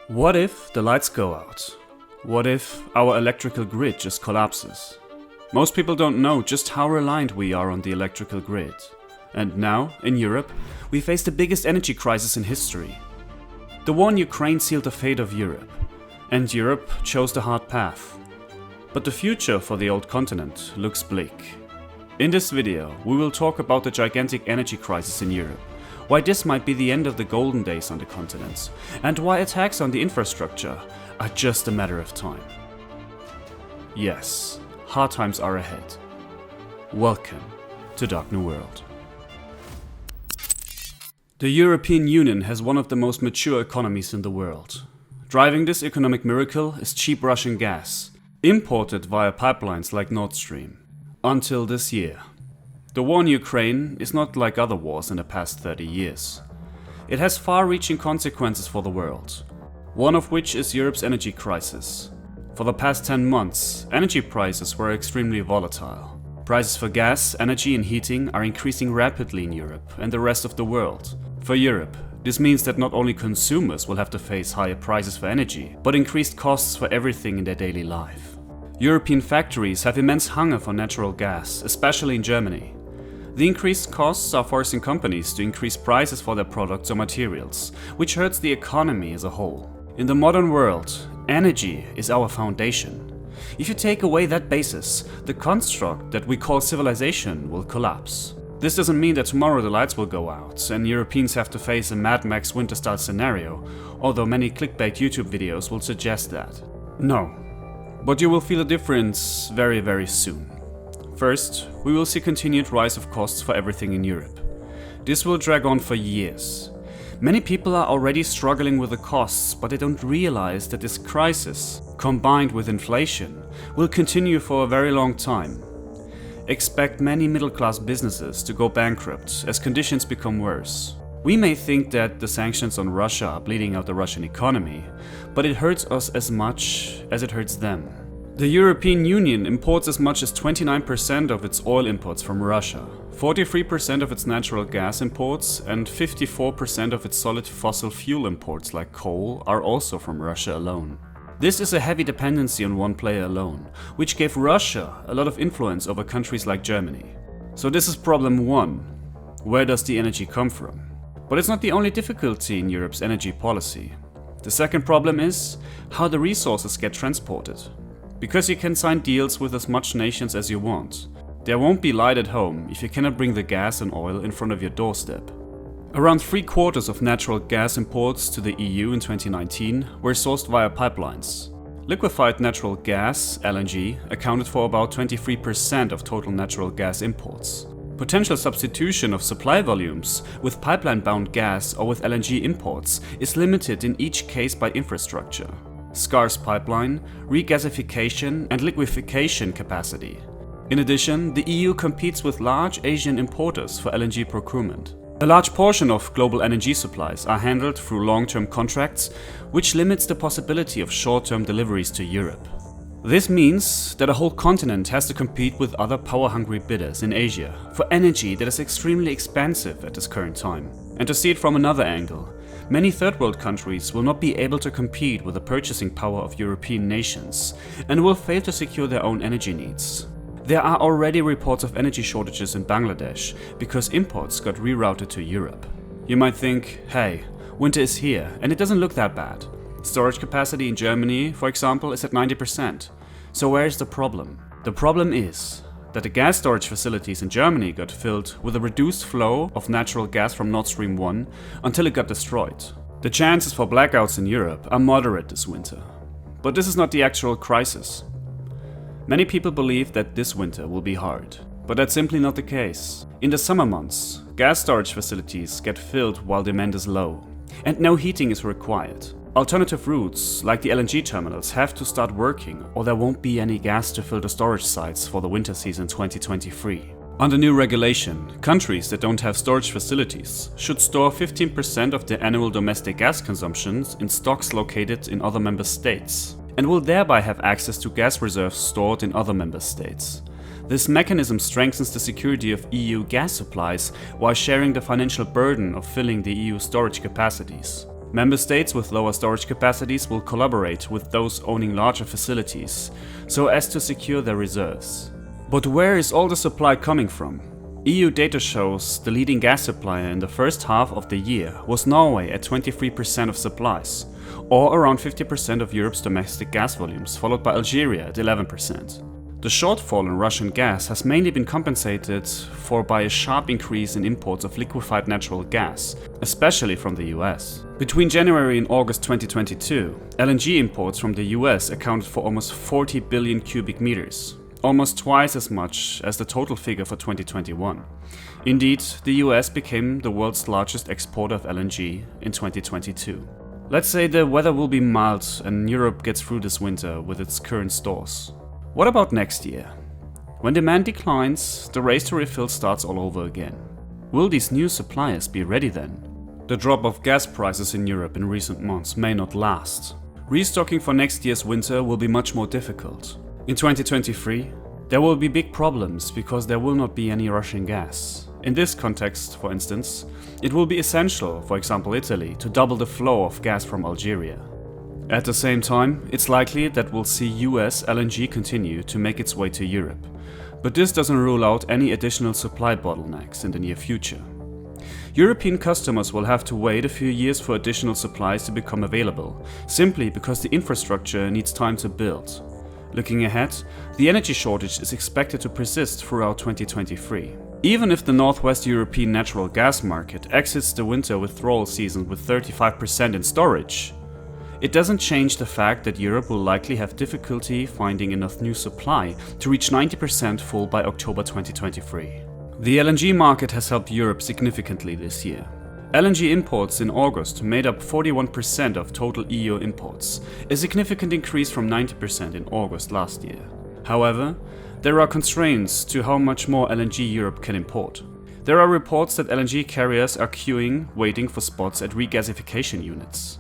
What if the lights go out? What if our electrical grid just collapses? Most people don't know just how reliant we are on the electrical grid. And now, in Europe, we face the biggest energy crisis in history. The war in Ukraine sealed the fate of Europe, and Europe chose the hard path. But the future for the old continent looks bleak. In this video, we will talk about the gigantic energy crisis in Europe, why this might be the end of the golden days on the continent, and why attacks on the infrastructure are just a matter of time. Yes, hard times are ahead. Welcome to Dark New World. The European Union has one of the most mature economies in the world. Driving this economic miracle is cheap Russian gas, imported via pipelines like Nord Stream. Until this year. The war in Ukraine is not like other wars in the past 30 years. It has far-reaching consequences for the world, one of which is Europe's energy crisis. For the past 10 months, energy prices were extremely volatile. Prices for gas, energy and heating are increasing rapidly in Europe and the rest of the world. For Europe, this means that not only consumers will have to face higher prices for energy, but increased costs for everything in their daily life. European factories have immense hunger for natural gas, especially in Germany. The increased costs are forcing companies to increase prices for their products or materials, which hurts the economy as a whole. In the modern world, energy is our foundation. If you take away that basis, the construct that we call civilization will collapse. This doesn't mean that tomorrow the lights will go out and Europeans have to face a Mad Max winter-style scenario, although many clickbait YouTube videos will suggest that. No, but you will feel a difference very soon. First, we will see continued rise of costs for everything in Europe. This will drag on for years. Many people are already struggling with the costs, but they don't realize that this crisis, combined with inflation, will continue for a very long time. Expect many middle-class businesses to go bankrupt as conditions become worse. We may think that the sanctions on Russia are bleeding out the Russian economy, but it hurts us as much as it hurts them. The European Union imports as much as 29% of its oil imports from Russia, 43% of its natural gas imports, and 54% of its solid fossil fuel imports like coal are also from Russia alone. This is a heavy dependency on one player alone, which gave Russia a lot of influence over countries like Germany. So this is problem one. Where does the energy come from? But it's not the only difficulty in Europe's energy policy. The second problem is how the resources get transported. Because you can sign deals with as much nations as you want. There won't be light at home if you cannot bring the gas and oil in front of your doorstep. Around 3/4 of natural gas imports to the EU in 2019 were sourced via pipelines. Liquefied natural gas, LNG, accounted for about 23% of total natural gas imports. Potential substitution of supply volumes with pipeline-bound gas or with LNG imports is limited in each case by infrastructure. Scarce pipeline, regasification and liquefaction capacity. In addition, the EU competes with large Asian importers for LNG procurement. A large portion of global energy supplies are handled through long-term contracts, which limits the possibility of short-term deliveries to Europe. This means that a whole continent has to compete with other power-hungry bidders in Asia for energy that is extremely expensive at this current time. And to see it from another angle, many third-world countries will not be able to compete with the purchasing power of European nations and will fail to secure their own energy needs. There are already reports of energy shortages in Bangladesh because imports got rerouted to Europe. You might think, hey, winter is here and it doesn't look that bad. Storage capacity in Germany, for example, is at 90%. So where is the problem? The problem is that the gas storage facilities in Germany got filled with a reduced flow of natural gas from Nord Stream 1 until it got destroyed. The chances for blackouts in Europe are moderate this winter. But this is not the actual crisis. Many people believe that this winter will be hard, but that's simply not the case. In the summer months, gas storage facilities get filled while demand is low, and no heating is required. Alternative routes, like the LNG terminals, have to start working or there won't be any gas to fill the storage sites for the winter season 2023. Under new regulation, countries that don't have storage facilities should store 15% of their annual domestic gas consumptions in stocks located in other member states, and will thereby have access to gas reserves stored in other member states. This mechanism strengthens the security of EU gas supplies while sharing the financial burden of filling the EU storage capacities. Member states with lower storage capacities will collaborate with those owning larger facilities so as to secure their reserves. But where is all the supply coming from? EU data shows the leading gas supplier in the first half of the year was Norway at 23% of supplies, or around 50% of Europe's domestic gas volumes, followed by Algeria at 11%. The shortfall in Russian gas has mainly been compensated for by a sharp increase in imports of liquefied natural gas, especially from the US. Between January and August 2022, LNG imports from the US accounted for almost 40 billion cubic meters, almost twice as much as the total figure for 2021. Indeed, the US became the world's largest exporter of LNG in 2022. Let's say the weather will be mild and Europe gets through this winter with its current stores. What about next year? When demand declines, the race to refill starts all over again. Will these new suppliers be ready then? The drop of gas prices in Europe in recent months may not last. Restocking for next year's winter will be much more difficult. In 2023, there will be big problems because there will not be any Russian gas. In this context, for instance, it will be essential, for example Italy, to double the flow of gas from Algeria. At the same time, it's likely that we'll see US LNG continue to make its way to Europe. But this doesn't rule out any additional supply bottlenecks in the near future. European customers will have to wait a few years for additional supplies to become available, simply because the infrastructure needs time to build. Looking ahead, the energy shortage is expected to persist throughout 2023. Even if the Northwest European natural gas market exits the winter withdrawal season with 35% in storage, it doesn't change the fact that Europe will likely have difficulty finding enough new supply to reach 90% full by October 2023. The LNG market has helped Europe significantly this year. LNG imports in August made up 41% of total EU imports, a significant increase from 90% in August last year. However, there are constraints to how much more LNG Europe can import. There are reports that LNG carriers are queuing, waiting for spots at regasification units.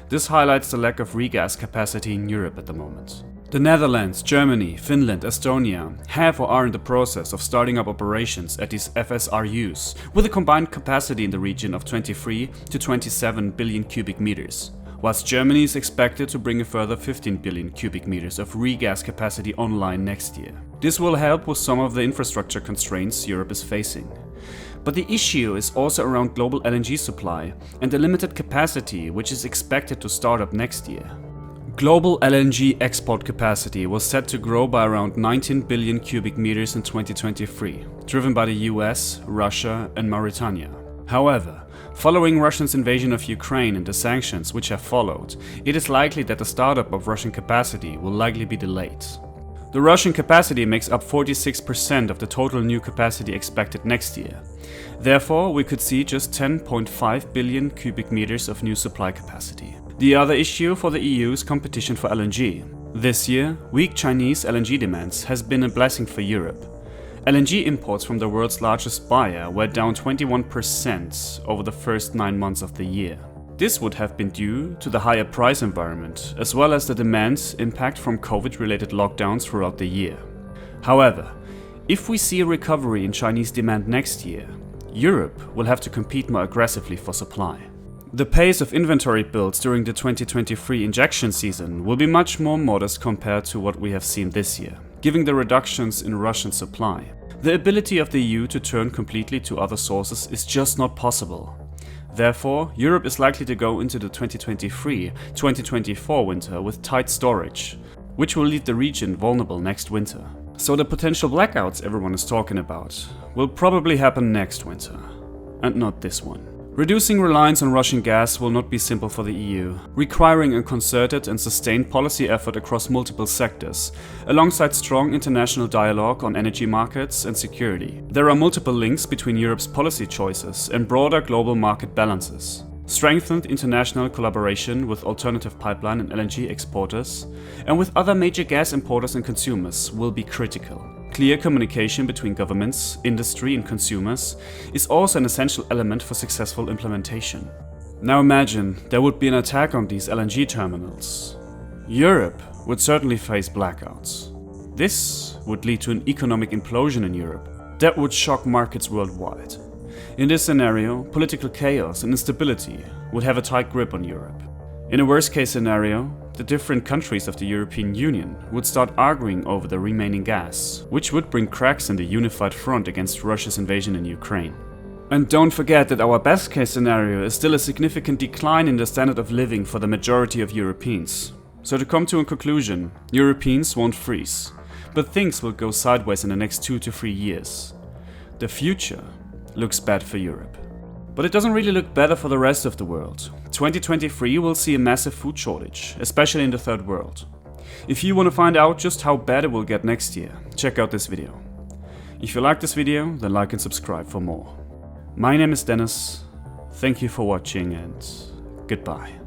This highlights the lack of regas capacity in Europe at the moment. The Netherlands, Germany, Finland, Estonia have or are in the process of starting up operations at these FSRUs with a combined capacity in the region of 23 to 27 billion cubic meters, whilst Germany is expected to bring a further 15 billion cubic meters of regas capacity online next year. This will help with some of the infrastructure constraints Europe is facing. But the issue is also around global LNG supply and the limited capacity which is expected to start up next year. Global LNG export capacity was set to grow by around 19 billion cubic meters in 2023, driven by the US, Russia and Mauritania. However, following Russia's invasion of Ukraine and the sanctions which have followed, it is likely that the startup of Russian capacity will likely be delayed. The Russian capacity makes up 46% of the total new capacity expected next year. Therefore, we could see just 10.5 billion cubic meters of new supply capacity. The other issue for the EU is competition for LNG. This year, weak Chinese LNG demands has been a blessing for Europe. LNG imports from the world's largest buyer were down 21% over the first 9 months of the year. This would have been due to the higher price environment, as well as the demand impact from COVID-related lockdowns throughout the year. However, if we see a recovery in Chinese demand next year, Europe will have to compete more aggressively for supply. The pace of inventory builds during the 2023 injection season will be much more modest compared to what we have seen this year, given the reductions in Russian supply. The ability of the EU to turn completely to other sources is just not possible. Therefore, Europe is likely to go into the 2023-2024 winter with tight storage, which will leave the region vulnerable next winter. So the potential blackouts everyone is talking about will probably happen next winter, and not this one. Reducing reliance on Russian gas will not be simple for the EU, requiring a concerted and sustained policy effort across multiple sectors, alongside strong international dialogue on energy markets and security. There are multiple links between Europe's policy choices and broader global market balances. Strengthened international collaboration with alternative pipeline and LNG exporters, and with other major gas importers and consumers will be critical. Clear communication between governments, industry and consumers is also an essential element for successful implementation. Now imagine there would be an attack on these LNG terminals. Europe would certainly face blackouts. This would lead to an economic implosion in Europe that would shock markets worldwide. In this scenario, political chaos and instability would have a tight grip on Europe. In a worst-case scenario, the different countries of the European Union would start arguing over the remaining gas, which would bring cracks in the unified front against Russia's invasion in Ukraine. And don't forget that our best-case scenario is still a significant decline in the standard of living for the majority of Europeans. So to come to a conclusion, Europeans won't freeze, but things will go sideways in the next 2 to 3 years. The future looks bad for Europe. But it doesn't really look better for the rest of the world. 2023 will see a massive food shortage, especially in the third world. If you want to find out just how bad it will get next year, check out this video. If you like this video, then like and subscribe for more. My name is Dennis, thank you for watching and goodbye.